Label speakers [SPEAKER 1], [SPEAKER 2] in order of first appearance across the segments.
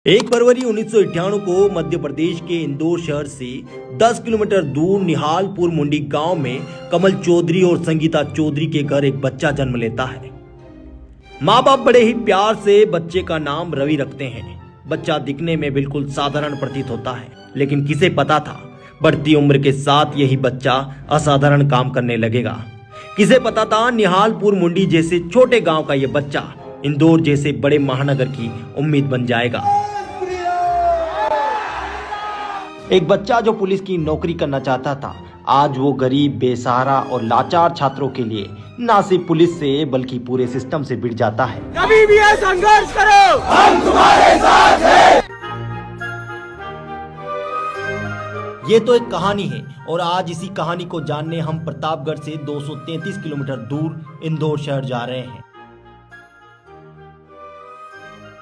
[SPEAKER 1] 1 फरवरी 1998 को मध्य प्रदेश के इंदौर शहर से 10 किलोमीटर दूर निहालपुर मुंडी गांव में कमल चौधरी और संगीता चौधरी के घर एक बच्चा जन्म लेता है। माँ बाप बड़े ही प्यार से बच्चे का नाम रवि रखते हैं। बच्चा दिखने में बिल्कुल साधारण प्रतीत होता है, लेकिन किसे पता था बढ़ती उम्र के साथ यही बच्चा असाधारण काम करने लगेगा। किसे पता था निहालपुर मुंडी जैसे छोटे गांव का यह बच्चा इंदौर जैसे बड़े महानगर की उम्मीद बन जाएगा। एक बच्चा जो पुलिस की नौकरी करना चाहता था, आज वो गरीब, बेसहारा और लाचार छात्रों के लिए न सिर्फ पुलिस से बल्कि पूरे सिस्टम से भिड़ जाता है।
[SPEAKER 2] कभी भी है संघर्ष करो, हम तुम्हारे साथ हैं।
[SPEAKER 1] ये तो एक कहानी है और आज इसी कहानी को जानने हम प्रतापगढ़ से 233 किलोमीटर दूर इंदौर शहर जा रहे हैं।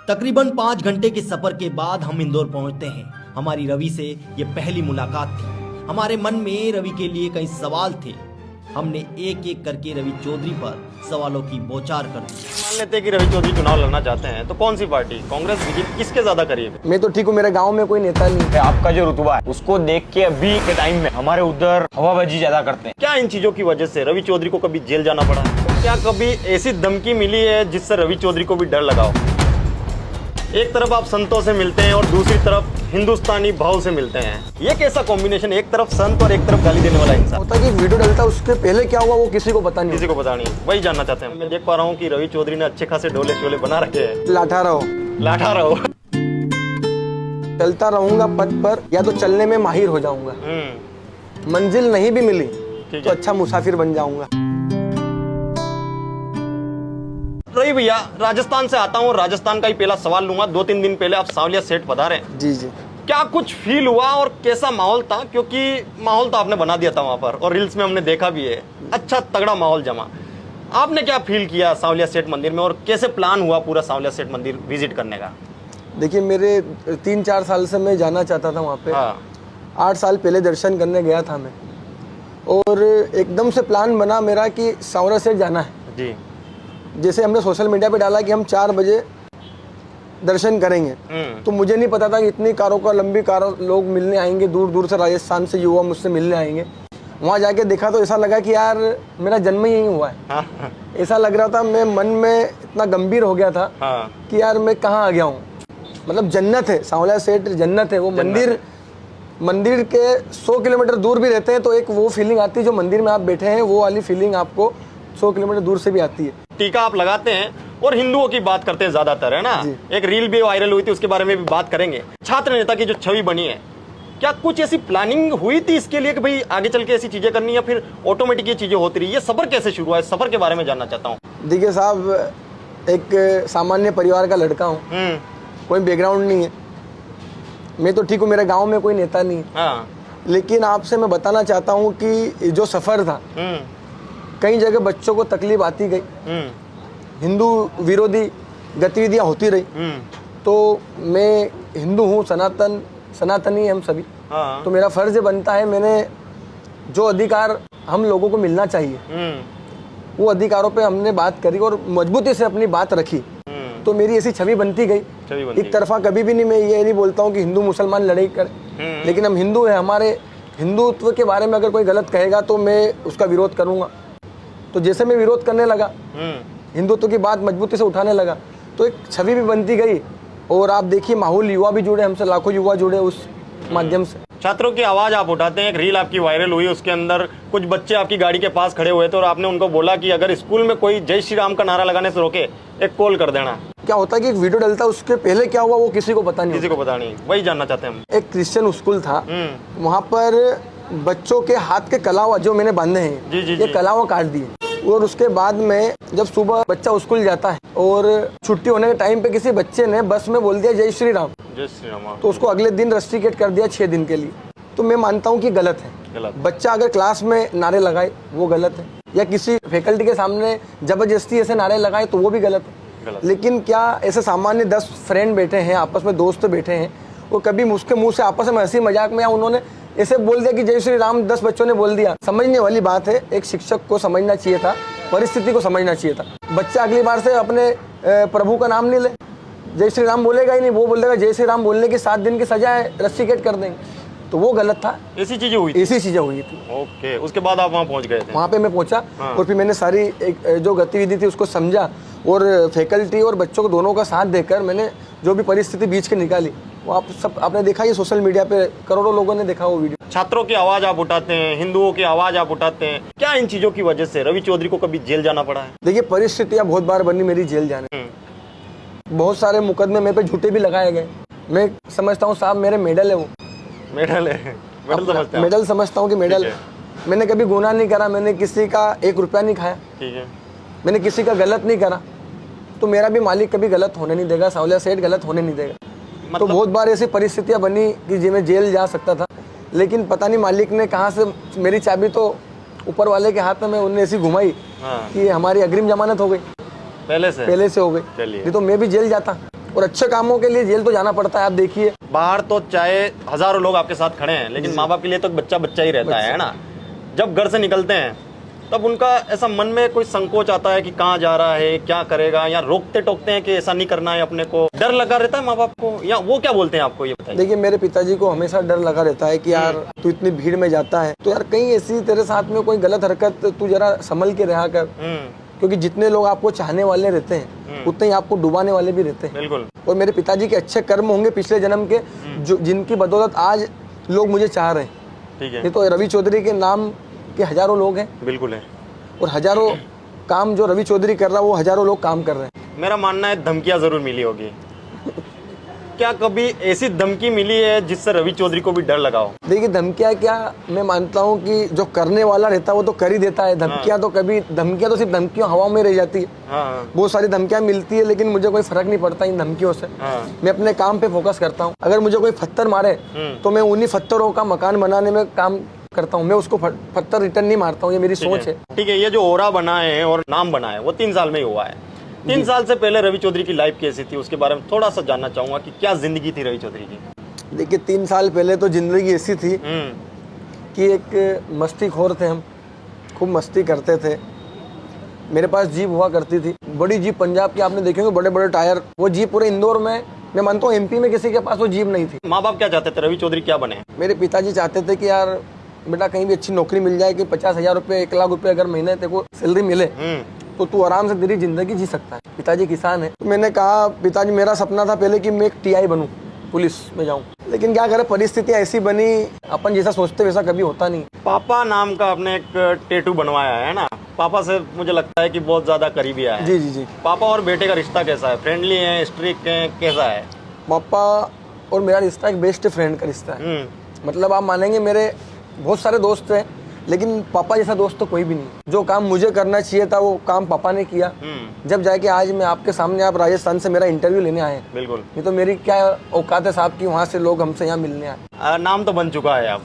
[SPEAKER 1] तकरीबन 5 घंटे के सफर के बाद हम इंदौर पहुंचते हैं। हमारी रवि से ये पहली मुलाकात थी। हमारे मन में रवि के लिए कई सवाल थे। हमने एक एक करके रवि चौधरी पर सवालों की बौछार कर दी।
[SPEAKER 3] मान लेते हैं कि रवि चौधरी चुनाव लड़ना चाहते हैं तो कौन सी पार्टी, कांग्रेस, बीजेपी, किसके ज्यादा करीब है?
[SPEAKER 4] मैं तो ठीक हूँ, मेरे गांव में कोई नेता नहीं है।
[SPEAKER 5] आपका जो रुतबा है उसको देख के अभी के टाइम में हमारे उधर हवाबाजी ज्यादा करते हैं।
[SPEAKER 3] क्या इन चीजों की वजह से रवि चौधरी को कभी जेल जाना पड़ा? क्या कभी ऐसी धमकी मिली है जिससे रवि चौधरी को भी डर लगा हो? एक तरफ आप संतों से मिलते हैं और दूसरी तरफ हिंदुस्तानी भाव से मिलते हैं। ये कैसा कॉम्बिनेशन, एक तरफ संत और एक तरफ गाली देने वाला इंसान?
[SPEAKER 4] होता है कि वीडियो डलता उसके पहले क्या हुआ वो किसी को पता नहीं,
[SPEAKER 3] किसी को पता नहीं, वही जानना चाहते हैं। मैं देख पा रहा हूँ कि रवि चौधरी ने अच्छे खासे डोले शोले बना रखे हैं।
[SPEAKER 4] लाठा रहो चलता रहूंगा पथ पर, या तो चलने में माहिर हो जाऊंगा। मंजिल नहीं भी मिली तो अच्छा मुसाफिर बन जाऊंगा।
[SPEAKER 3] रवि भैया, राजस्थान से आता हूँ, राजस्थान का ही पहला सवाल लूंगा। 2-3 दिन पहले आप सावलिया सेट पधारे।
[SPEAKER 4] जी,
[SPEAKER 3] क्या कुछ फील हुआ और कैसा माहौल था? क्योंकि माहौल तो आपने बना दिया था वहां पर और रील्स में हमने देखा भी है, अच्छा तगड़ा माहौल जमा। आपने क्या फील किया सावलिया सेठ मंदिर में और कैसे प्लान हुआ पूरा सावलिया सेठ मंदिर विजिट करने का?
[SPEAKER 4] देखिए, मेरे 3-4 साल से मैं जाना चाहता था वहाँ पे।
[SPEAKER 3] हाँ।
[SPEAKER 4] 8 साल पहले दर्शन करने गया था मैं, और एकदम से प्लान बना मेरा कि सावलिया सेठ जाना है।
[SPEAKER 3] जी।
[SPEAKER 4] जैसे हमने सोशल मीडिया पे डाला कि हम 4 बजे दर्शन करेंगे, तो मुझे नहीं पता था कि इतनी कारों का, लंबी कारों लोग मिलने आएंगे, दूर दूर से राजस्थान से युवा मुझसे मिलने आएंगे। वहाँ जाके देखा तो ऐसा लगा कि यार मेरा जन्म ही यहीं हुआ है।
[SPEAKER 3] हाँ।
[SPEAKER 4] ऐसा लग रहा था, मैं मन में इतना गंभीर हो गया था।
[SPEAKER 3] हाँ।
[SPEAKER 4] कि यार मैं कहाँ आ गया हूँ। मतलब जन्नत है, सावलिया सेठ जन्नत है। वो मंदिर के 100 किलोमीटर दूर भी रहते हैं तो एक वो फीलिंग आती है, जो मंदिर में आप बैठे हैं वो वाली फीलिंग आपको 100 किलोमीटर दूर से भी आती है।
[SPEAKER 3] टीका आप लगाते हैं और हिंदुओं की बात करते हैं ज्यादातर, है ना? एक रील भी वायरल हुई थी, उसके बारे में भी बात करेंगे। छात्र नेता की जो छवि बनी है, क्या कुछ ऐसी प्लानिंग हुई थी इसके लिए कि भाई आगे चल के ऐसी चीजें करनी, या फिर ऑटोमेटिक ये चीजें होती रही? ये सफर कैसे शुरू हुआ है, सफर के बारे में जानना चाहता हूँ।
[SPEAKER 4] देखिए साहब, एक सामान्य परिवार का लड़का हूँ, कोई बैकग्राउंड नहीं है। मैं तो ठीक हूँ, मेरे गाँव में कोई नेता नहीं है।
[SPEAKER 3] हाँ।
[SPEAKER 4] लेकिन आपसे मैं बताना चाहता हूँ कि जो सफर था, कई जगह बच्चों को तकलीफ आती गई, हिंदू विरोधी गतिविधियां होती रही। तो मैं हिंदू हूँ, सनातनी हम सभी। तो मेरा फर्ज बनता है, मैंने जो अधिकार हम लोगों को मिलना चाहिए वो अधिकारों पे हमने बात करी और मजबूती से अपनी बात रखी। तो मेरी ऐसी छवि बनती गई। एक तरफा कभी भी नहीं, मैं ये नहीं बोलता हूँ कि हिंदू मुसलमान लड़ाई करें, लेकिन हम हिंदू हैं। हमारे हिंदुत्व के बारे में अगर कोई गलत कहेगा तो मैं उसका विरोध करूँगा। तो जैसे मैं विरोध करने लगा, हिंदुत्व की बात मजबूती से उठाने लगा, तो एक छवि भी बनती गई। और आप देखिए, माहौल, युवा भी जुड़े हमसे, लाखों युवा जुड़े उस माध्यम से।
[SPEAKER 3] छात्रों की आवाज आप उठाते हैं। एक रील आपकी वायरल हुई, उसके अंदर कुछ बच्चे आपकी गाड़ी के पास खड़े हुए थे और आपने उनको बोला कि अगर स्कूल में कोई जय श्री राम का नारा लगाने से रोके, एक कॉल कर देना।
[SPEAKER 4] क्या होता है कि एक वीडियो डलता उसके पहले क्या हुआ वो किसी को पता नहीं,
[SPEAKER 3] वही जानना चाहते हैं हम।
[SPEAKER 4] एक क्रिश्चियन स्कूल था, वहाँ पर बच्चों के हाथ के कलावा जो मैंने बांधे हैं, ये कलावा काट दिए। और उसके बाद में जब सुबह बच्चा स्कूल जाता है और छुट्टी होने के टाइम पे किसी बच्चे ने बस में बोल दिया जय श्री राम, तो उसको अगले दिन रस्टिकेट कर दिया 6 दिन के लिए। तो मैं मानता हूँ कि गलत है। बच्चा अगर क्लास में नारे लगाए वो गलत है, या किसी फैकल्टी के सामने जबरदस्ती ऐसे नारे लगाए तो वो भी गलत है। लेकिन क्या ऐसे सामान्य 10 फ्रेंड बैठे हैं, आपस में दोस्त बैठे हैं, और कभी उसके मुँह से आपस में हंसी मजाक में या उन्होंने ऐसे बोल दिया कि जय श्री राम 10 बच्चों ने बोल दिया? समझने वाली बात है। एक शिक्षक को समझना चाहिए था, परिस्थिति को समझना चाहिए था। बच्चा अगली बार से अपने प्रभु का नाम नहीं ले, जय श्री राम बोलेगा ही नहीं, वो बोलेगा जय श्री राम बोलने की 7 दिन की सजा है, रस्टिकेट कर देंगे। तो वो गलत था।
[SPEAKER 3] ऐसी चीजें हुई थी?
[SPEAKER 4] ऐसी चीजें हुई थी।
[SPEAKER 3] ओके, उसके बाद आप वहाँ पहुँच गए थे?
[SPEAKER 4] वहाँ पे मैं पहुंचा और फिर मैंने सारी एक जो गतिविधि थी उसको समझा और फैकल्टी और बच्चों को दोनों का साथ देकर मैंने जो भी परिस्थिति बीच के निकाली, वो आप सब आपने देखा, ये सोशल मीडिया पे करोड़ों लोगों ने देखा वो वीडियो।
[SPEAKER 3] छात्रों की आवाज आप उठाते हैं, हिंदुओं की आवाज आप उठाते हैं, क्या इन चीजों की वजह से रवि चौधरी को कभी जेल जाना पड़ा है?
[SPEAKER 4] देखिए, परिस्थितियाँ बहुत बार बनी मेरी जेल जाने, बहुत सारे मुकदमे मेरे पे झूठे भी लगाए गए। मैं समझता हूँ साहब मेरे मेडल है, वो
[SPEAKER 3] मेडल है, मेडल समझते हैं?
[SPEAKER 4] मेडल समझता हूँ कि मेडल है। मैंने कभी गुनाह नहीं करा, मैंने किसी का 1 रुपया नहीं खाया,
[SPEAKER 3] ठीक है,
[SPEAKER 4] मैंने किसी का गलत नहीं करा, तो मेरा भी मालिक कभी गलत होने नहीं देगा, सावलिया सेठ गलत होने नहीं देगा। तो बहुत बार ऐसी परिस्थितियां बनी कि जिसमें जेल जा सकता था, लेकिन पता नहीं मालिक ने कहाँ से, मेरी चाबी तो ऊपर वाले के हाथ में, उन्हें ऐसी घुमाई कि हमारी अग्रिम जमानत हो गई, पहले से हो गई। नहीं तो मैं भी जेल जाता, और अच्छे कामों के लिए जेल तो जाना पड़ता है। आप देखिए
[SPEAKER 3] बाहर तो चाहे हजारों लोग आपके साथ खड़े हैं, लेकिन माँ बाप के लिए तो बच्चा बच्चा ही रहता है ना। जब घर से निकलते हैं तब उनका ऐसा मन में कोई संकोच आता है कि कहाँ जा रहा है, क्या करेगा, या रोकते टोकते हैं कि ऐसा नहीं करना है, अपने को डर लगा रहता है माँ बाप को, या वो क्या बोलते हैं आपको, ये बताइए।
[SPEAKER 4] देखिए, मेरे पिताजी को हमेशा डर लगा रहता है कि यार तू इतनी भीड़ में जाता है तो यार कहीं ऐसी तेरे साथ में कोई गलत हरकत तू जरा संभल के रहा कर, क्योंकि जितने लोग आपको चाहने वाले रहते हैं उतने ही आपको डुबाने वाले भी रहते हैं।
[SPEAKER 3] बिल्कुल।
[SPEAKER 4] और मेरे पिताजी के अच्छे कर्म होंगे पिछले जन्म के, जो जिनकी बदौलत आज लोग मुझे चाह रहे हैं।
[SPEAKER 3] ठीक है।
[SPEAKER 4] नहीं तो रवि चौधरी के नाम के हजारों लोग हैं।
[SPEAKER 3] बिल्कुल है।
[SPEAKER 4] और हजारों काम जो रवि चौधरी कर रहा है वो हजारों लोग काम कर रहे हैं।
[SPEAKER 3] मेरा मानना है धमकियां जरूर मिली होगी। क्या कभी ऐसी धमकी मिली है जिससे रवि चौधरी को भी डर लगा हो?
[SPEAKER 4] देखिए, धमकियां क्या, मैं मानता हूं कि जो करने वाला रहता है वो तो कर ही देता है। धमकियां तो सिर्फ धमकियां हवा में रह जाती है। बहुत सारी धमकियां मिलती है, लेकिन मुझे कोई फर्क नहीं पड़ता इन धमकियों से। मैं अपने काम पे फोकस करता हूँ। अगर मुझे कोई पत्थर मारे तो मैं उन्हीं पत्थरों का मकान बनाने में काम करता हूँ, मैं उसको पत्थर रिटर्न नहीं मारता हूँ। ये मेरी सोच है।
[SPEAKER 3] ठीक है, ये जो ओरा बना है और नाम बना है वो 3 साल में ही हुआ है। 3 साल से पहले रवि चौधरी की लाइफ कैसी थी, उसके बारे में थोड़ा सा जानना चाहूंगा कि क्या जिंदगी थी रवि चौधरी की।
[SPEAKER 4] देखिए, 3 साल पहले तो जिंदगी ऐसी थी कि एक मस्तीखोर थे हम, खूब मस्ती करते थे। मेरे पास जीप हुआ करती थी, बड़ी जीप, पंजाब की आपने देखे होंगे, बड़े बड़े टायर। वो जीप पूरे इंदौर में, मैं मानता हूँ एमपी में किसी के पास वो जीप नहीं थी।
[SPEAKER 3] माँ बाप क्या चाहते थे, रवि चौधरी क्या बने?
[SPEAKER 4] मेरे पिताजी चाहते थे कि यार बेटा कहीं भी अच्छी नौकरी मिल जाए कि 50,000 रुपये, 1 लाख रुपये अगर महीने तेरे को सैलरी मिले तो तू आराम से तेरी जिंदगी जी सकता है। पिताजी किसान है, तो मैंने कहा पिताजी मेरा सपना था पहले कि मैं एक टीआई बनूं, पुलिस में जाऊं, लेकिन क्या करे परिस्थितियां ऐसी बनी, अपन जैसा सोचते वैसा कभी होता नहीं।
[SPEAKER 3] पापा नाम का आपने एक टैटू बनवाया है ना, पापा से मुझे लगता है कि बहुत ज्यादा करीबी है।
[SPEAKER 4] जी जी जी।
[SPEAKER 3] पापा और बेटे का रिश्ता कैसा है? फ्रेंडली है, स्ट्रिक्ट है, कैसा है?
[SPEAKER 4] पापा और मेरा रिश्ता एक बेस्ट फ्रेंड का रिश्ता है। मतलब आप मानेंगे, मेरे बहुत सारे दोस्त हैं, लेकिन पापा जैसा दोस्त तो कोई भी नहीं। जो काम मुझे करना चाहिए था वो काम पापा ने किया। जब जाके आज मैं आपके सामने, आप राजस्थान से मेरा इंटरव्यू लेने आए हैं।
[SPEAKER 3] बिल्कुल।
[SPEAKER 4] नहीं तो मेरी क्या औकात है साहब की वहाँ से लोग हमसे यहाँ मिलने आए।
[SPEAKER 3] नाम तो बन चुका है अब,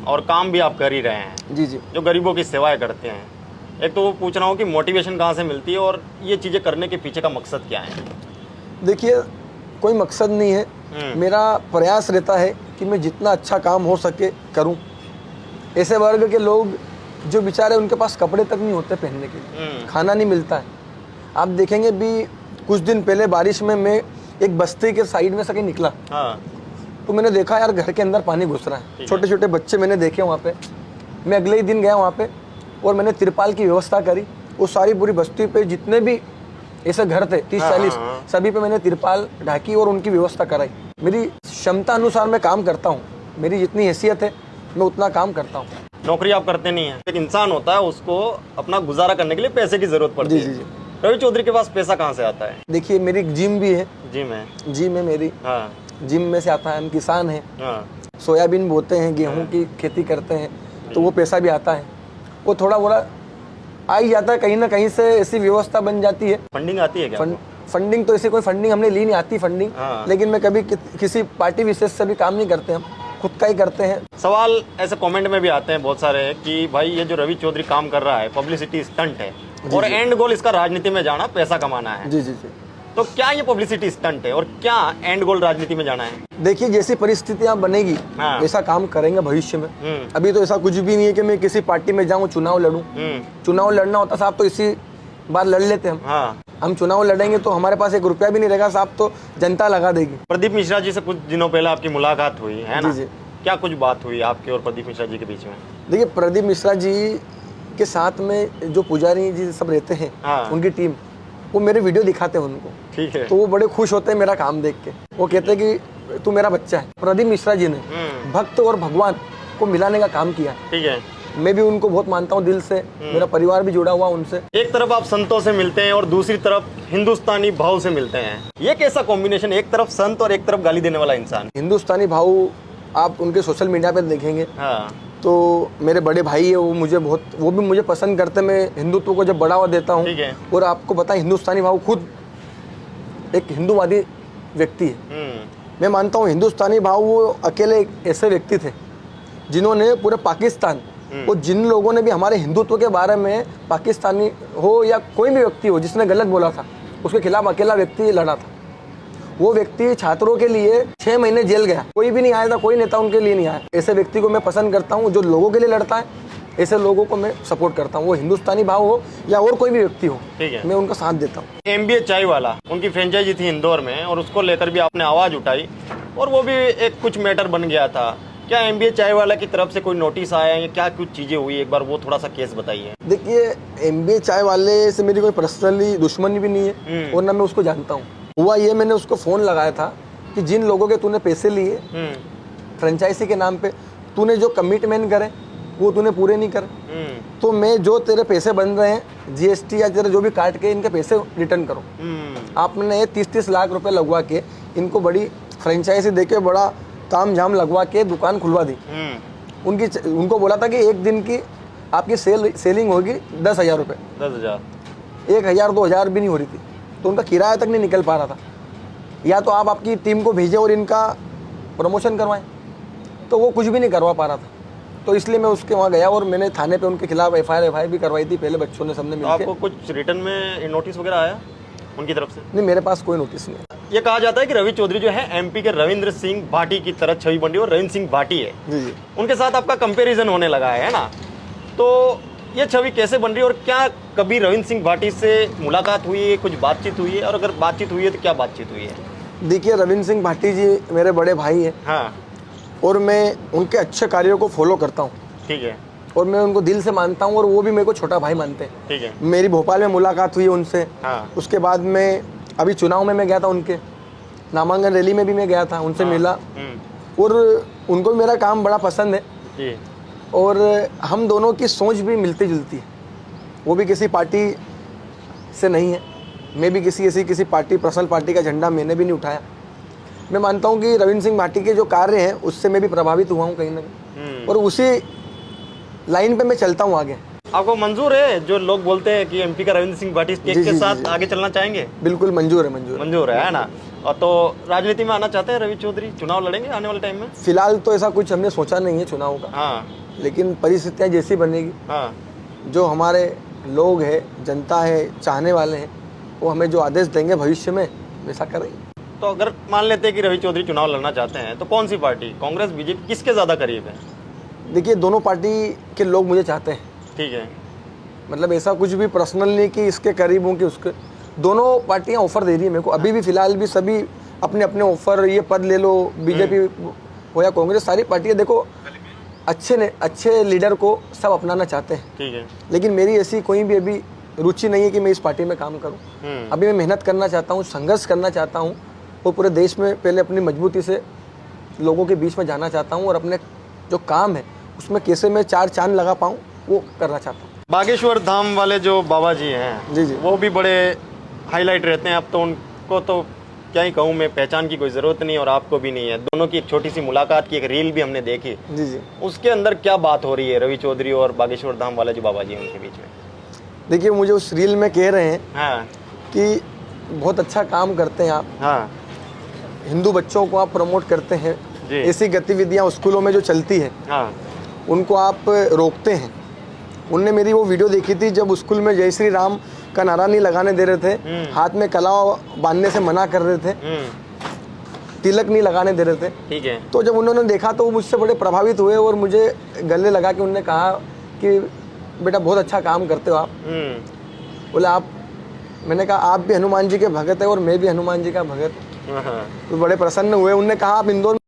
[SPEAKER 3] और काम भी आप कर ही रहे हैं।
[SPEAKER 4] जी जी।
[SPEAKER 3] जो गरीबों की सेवाएं करते हैं, एक तो वो पूछ रहा हूँ कि मोटिवेशन कहाँ से मिलती है और ये चीजें करने के पीछे का मकसद क्या है?
[SPEAKER 4] देखिए, कोई मकसद नहीं है, मेरा प्रयास रहता है कि मैं जितना अच्छा काम हो सके करूं। ऐसे वर्ग के लोग जो बेचारे, उनके पास कपड़े तक नहीं होते पहनने के लिए, खाना नहीं मिलता है। आप देखेंगे भी कुछ दिन पहले बारिश में मैं एक बस्ती के साइड में से कहीं निकला, तो मैंने देखा यार घर के अंदर पानी घुस रहा है, छोटे छोटे बच्चे मैंने देखे वहाँ पे। मैं अगले ही दिन गया वहाँ पे और मैंने तिरपाल की व्यवस्था करी। वो सारी पूरी बस्ती पे जितने भी ऐसे घर थे 30-40, सभी पे मैंने तिरपाल ढाकी और उनकी व्यवस्था कराई। मेरी क्षमता अनुसार मैं काम करता हूँ, मेरी जितनी हैसियत है मैं उतना काम करता हूँ।
[SPEAKER 3] नौकरी आप करते नहीं है, एक इंसान होता है, उसको अपना गुजारा करने के लिए पैसे की जरूरत पड़ती है।
[SPEAKER 4] जी जी।
[SPEAKER 3] रवि चौधरी के पास पैसा कहाँ से आता है?
[SPEAKER 4] देखिए, मेरी जिम भी है।
[SPEAKER 3] जिम है?
[SPEAKER 4] जिम है मेरी।
[SPEAKER 3] हाँ।
[SPEAKER 4] जिम में से आता है। हम किसान हैं, सोयाबीन बोते हैं, गेहूं की खेती करते हैं, तो वो पैसा भी आता है। वो थोड़ा बोला आ ही जाता है, कहीं ना कहीं से ऐसी व्यवस्था बन जाती है।
[SPEAKER 3] फंडिंग आती है क्या?
[SPEAKER 4] फंडिंग तो ऐसी कोई फंडिंग हमने ली नहीं, आती फंडिंग। लेकिन मैं कभी किसी पार्टी विशेष से भी काम नहीं करते, हम खुद का ही करते हैं। सवाल
[SPEAKER 3] ऐसे कमेंट में भी आते हैं बहुत सारे कि भाई ये जो रवि चौधरी काम कर रहा है पब्लिसिटी स्टंट है, और एंड गोल इसका राजनीति में जाना, पैसा कमाना है।
[SPEAKER 4] जी जी जी।
[SPEAKER 3] तो क्या ये पब्लिसिटी स्टंट है और क्या एंड गोल राजनीति में जाना है?
[SPEAKER 4] देखिए, जैसी परिस्थितियां बनेगी ऐसा काम करेंगे भविष्य में। अभी तो ऐसा कुछ भी नहीं है कि मैं किसी पार्टी में जाऊं, चुनाव लड़ूं। चुनाव लड़ना होता साहब तो इसी बार लड़ लेते हम।
[SPEAKER 3] हाँ।
[SPEAKER 4] हम चुनाव लड़ेंगे तो हमारे पास 1 रुपया भी नहीं रहेगा साहब, तो जनता लगा देगी।
[SPEAKER 3] प्रदीप मिश्रा जी से कुछ दिनों पहले आपकी मुलाकात हुई है ना?
[SPEAKER 4] जी।
[SPEAKER 3] क्या कुछ बात हुई आपके और प्रदीप मिश्रा जी के बीच में?
[SPEAKER 4] देखिए, प्रदीप मिश्रा जी के साथ में जो पुजारी जी सब रहते हैं,
[SPEAKER 3] हाँ।
[SPEAKER 4] उनकी टीम, वो मेरे वीडियो दिखाते हैं उनको,
[SPEAKER 3] ठीक है।
[SPEAKER 4] तो वो बड़े खुश होते हैं मेरा काम देख के। वो कहते हैं कि तू मेरा बच्चा है। प्रदीप मिश्रा जी ने भक्त और भगवान को मिलाने का काम किया।
[SPEAKER 3] ठीक है।
[SPEAKER 4] मैं भी उनको बहुत मानता हूँ दिल से, मेरा परिवार भी जुड़ा हुआ उनसे।
[SPEAKER 3] एक तरफ आप संतों से मिलते हैं और दूसरी तरफ हिंदुस्तानी भाव से मिलते हैं, ये कैसा कॉम्बिनेशन? एक तरफ संत और एक तरफ गाली देने वाला इंसान।
[SPEAKER 4] हिंदुस्तानी भाव आप उनके सोशल मीडिया पे देखेंगे
[SPEAKER 3] हाँ।
[SPEAKER 4] तो मेरे बड़े भाई है, वो भी मुझे पसंद करते। मैं हिंदुत्व को जब बढ़ावा देता हूँ,
[SPEAKER 3] ठीक है।
[SPEAKER 4] और आपको पता है हिंदुस्तानी भाव खुद एक हिंदूवादी व्यक्ति है। मैं मानता हूँ हिंदुस्तानी भाव वो अकेले एक ऐसे व्यक्ति थे जिन्होंने पूरे पाकिस्तान और जिन लोगों ने भी हमारे हिंदुत्व के बारे में, पाकिस्तानी हो या कोई भी व्यक्ति हो जिसने गलत बोला था, उसके खिलाफ अकेला व्यक्ति लड़ा था। वो व्यक्ति छात्रों के लिए 6 महीने जेल गया, कोई भी नहीं आया था, कोई नेता उनके लिए नहीं आया। ऐसे व्यक्ति को मैं पसंद करता हूँ, जो लोगों के लिए लड़ता है, ऐसे लोगों को मैं सपोर्ट करता हूँ। वो हिंदुस्तानी भाव हो या और कोई भी व्यक्ति हो,
[SPEAKER 3] ठीक है,
[SPEAKER 4] मैं उनका साथ देता हूँ।
[SPEAKER 3] MBA चाय वाला, उनकी फ्रेंचाइजी थी इंदौर में और उसको लेकर भी आपने आवाज उठाई और वो भी एक कुछ मैटर बन गया था। क्या MBA चाय वाला की तरफ से कोई नोटिस आया या क्या कुछ चीजें हुई? एक बार वो थोड़ा सा केस बताइए।
[SPEAKER 4] देखिए, MBA चाय वाले से मेरी कोई पर्सनली दुश्मनी भी नहीं है और ना मैं उसको जानता हूँ। हुआ ये, मैंने उसको फोन लगाया था कि जिन लोगों के तूने पैसे लिए फ्रेंचाइजी के नाम पे, तूने जो कमिटमेंट करे वो तूने पूरे नहीं करे, तो मैं जो तेरे पैसे बन रहे हैं GST या तेरे जो भी काट के, इनके पैसे रिटर्न करो। आपने 30-30 लाख रुपए लगवा के इनको बड़ी फ्रेंचाइजी देके बड़ा ताम झाम लगवा के दुकान खुलवा दी। उनको बोला था कि एक दिन की आपकी सेलिंग होगी 10,000 रुपये,
[SPEAKER 3] 10,000,
[SPEAKER 4] 1,000 2,000 भी नहीं हो रही थी, तो उनका किराया तक नहीं निकल पा रहा था। या तो आप आपकी टीम को भेजें और इनका प्रमोशन करवाएं, तो वो कुछ भी नहीं करवा पा रहा था। तो इसलिए मैं उसके वहाँ गया और मैंने थाने पे उनके खिलाफ FIR भी करवाई थी पहले, बच्चों ने सबने मिलकर।
[SPEAKER 3] आपको कुछ रिटर्न में नोटिस वगैरह आया उनकी तरफ से?
[SPEAKER 4] नहीं, मेरे पास कोई नोटिस नहीं।
[SPEAKER 3] ये कहा जाता है कि रवि चौधरी जो है MP के रविंद्र सिंह भाटी की तरह छवि बन रही है और रविंद्र सिंह भाटी है
[SPEAKER 4] जी।
[SPEAKER 3] उनके साथ आपका कंपैरिजन होने लगा है ना? तो ये छवि कैसे बन रही है और क्या कभी रविंद्र सिंह भाटी से मुलाकात हुई है, कुछ बातचीत हुई है, और अगर बातचीत हुई है तो क्या बातचीत हुई है?
[SPEAKER 4] देखिए, रविंद्र सिंह भाटी जी मेरे बड़े भाई हैं।
[SPEAKER 3] हाँ।
[SPEAKER 4] और मैं उनके अच्छे कार्यों को फॉलो करता हूँ।
[SPEAKER 3] ठीक है।
[SPEAKER 4] और मैं उनको दिल से मानता हूँ और वो भी मेरे को छोटा भाई मानते हैं।
[SPEAKER 3] ठीक है।
[SPEAKER 4] मेरी भोपाल में मुलाकात हुई उनसे।
[SPEAKER 3] हाँ।
[SPEAKER 4] उसके बाद में अभी चुनाव में मैं गया था, उनके नामांकन रैली में भी मैं गया था, उनसे मिला। और उनको भी मेरा काम बड़ा पसंद है
[SPEAKER 3] जी।
[SPEAKER 4] और हम दोनों की सोच भी मिलती जुलती है। वो भी किसी पार्टी से नहीं है, मैं भी किसी पार्टी, पर्सनल पार्टी का झंडा मैंने भी नहीं उठाया। मैं मानता हूँ कि रविंद्र सिंह भाटी के जो कार्य हैं उससे मैं भी प्रभावित हुआ हूँ कहीं ना कहीं, और उसी लाइन पे मैं चलता हूँ आगे।
[SPEAKER 3] आपको मंजूर है जो लोग बोलते हैं कि MP का रविंद्र सिंह भाटी के साथ आगे चलना चाहेंगे?
[SPEAKER 4] बिल्कुल मंजूर है, मंजूर
[SPEAKER 3] है ना? और तो राजनीति में आना चाहते हैं रवि चौधरी, चुनाव लड़ेंगे आने वाले टाइम में?
[SPEAKER 4] फिलहाल तो ऐसा कुछ हमने सोचा नहीं है चुनाव का।
[SPEAKER 3] हाँ।
[SPEAKER 4] लेकिन परिस्थितियाँ जैसी बनेगी,
[SPEAKER 3] हाँ।
[SPEAKER 4] जो हमारे लोग हैं, जनता है, चाहने वाले हैं, वो हमें जो आदेश देंगे भविष्य में वैसा करेंगे।
[SPEAKER 3] तो अगर मान लेते हैं कि रवि चौधरी चुनाव लड़ना चाहते हैं तो कौन सी पार्टी, कांग्रेस BJP, किसके ज्यादा करीब है?
[SPEAKER 4] देखिए, दोनों पार्टी के लोग मुझे चाहते हैं।
[SPEAKER 3] ठीक है।
[SPEAKER 4] मतलब ऐसा कुछ भी पर्सनल नहीं कि इसके करीब हूँ कि उसके, दोनों पार्टियां ऑफर दे रही है मेरे को। अभी भी फिलहाल भी सभी अपने अपने ऑफर, ये पद ले लो, BJP हो या कांग्रेस, सारी पार्टियां देखो अच्छे लीडर को सब अपनाना चाहते हैं।
[SPEAKER 3] ठीक है।
[SPEAKER 4] लेकिन मेरी ऐसी कोई भी अभी रुचि नहीं है कि मैं इस पार्टी में काम करूं। अभी मैं मेहनत करना चाहता हूं, संघर्ष करना चाहता हूं और पूरे देश में पहले अपनी मजबूती से लोगों के बीच में जाना चाहता हूं और अपने जो काम है उसमें कैसे मैं 4 चांद लगा पाऊं वो करना चाहता हूं।
[SPEAKER 3] बागेश्वर धाम वाले जो बाबा जी हैं,
[SPEAKER 4] जी,
[SPEAKER 3] वो भी बड़े हाईलाइट रहते हैं। अब तो उनको तो क्या ही कहूँ मैं, पहचान की कोई ज़रूरत नहीं और आपको भी नहीं है। दोनों की एक छोटी सी मुलाकात की एक रील भी हमने देखी।
[SPEAKER 4] जी।
[SPEAKER 3] उसके अंदर क्या बात हो रही है रवि चौधरी और बागेश्वर धाम वाले जो बाबा जी हैं उनके बीच में?
[SPEAKER 4] देखिए, मुझे उस रील में कह रहे हैं
[SPEAKER 3] हाँ,
[SPEAKER 4] कि बहुत अच्छा काम करते हैं आप।
[SPEAKER 3] हाँ,
[SPEAKER 4] हिंदू बच्चों को आप प्रमोट करते हैं।
[SPEAKER 3] जी।
[SPEAKER 4] ऐसी गतिविधियां स्कूलों में जो चलती है,
[SPEAKER 3] हाँ,
[SPEAKER 4] उनको आप रोकते हैं। उनने मेरी वो वीडियो देखी थी जब स्कूल में जय श्री राम का नारा नहीं लगाने दे रहे थे, हाथ में कलाव बांधने से मना कर रहे थे, तिलक नहीं लगाने दे रहे थे।
[SPEAKER 3] ठीक है।
[SPEAKER 4] तो जब उन्होंने देखा तो वो मुझसे बड़े प्रभावित हुए और मुझे गले लगा के उन्होंने कहा कि बेटा बहुत अच्छा काम करते हो आप। बोले आप मैंने कहा आप भी हनुमान जी के भगत है और मैं भी हनुमान जी का भगत।
[SPEAKER 3] हाँ, हाँ।
[SPEAKER 4] तो बड़े प्रसन्न हुए। उनने कहा आप इंदौर